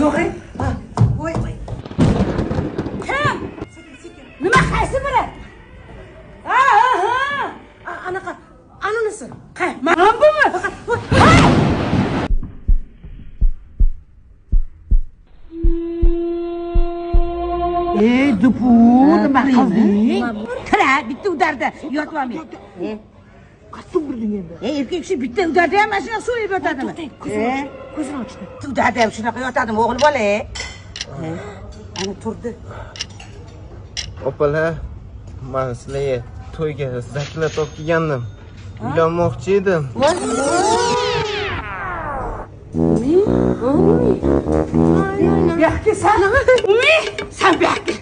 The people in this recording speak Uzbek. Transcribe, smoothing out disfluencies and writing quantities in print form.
yo'q voy kim nima qaysi biri anaqa anunisi mana bumi dupu nima qilding kira bitta udarda yotmami qasd birding endi erkak kishi bitta udarda ham mashina so'yib yotadimi ko'zini ochdi udarda ham shunaqa yotadimi o'g'il bola ana turdi opalar men sizlarga to'yga zakat olib kelgandim uylanmoqchi edim bu yoqqa san umi san bu yoqqa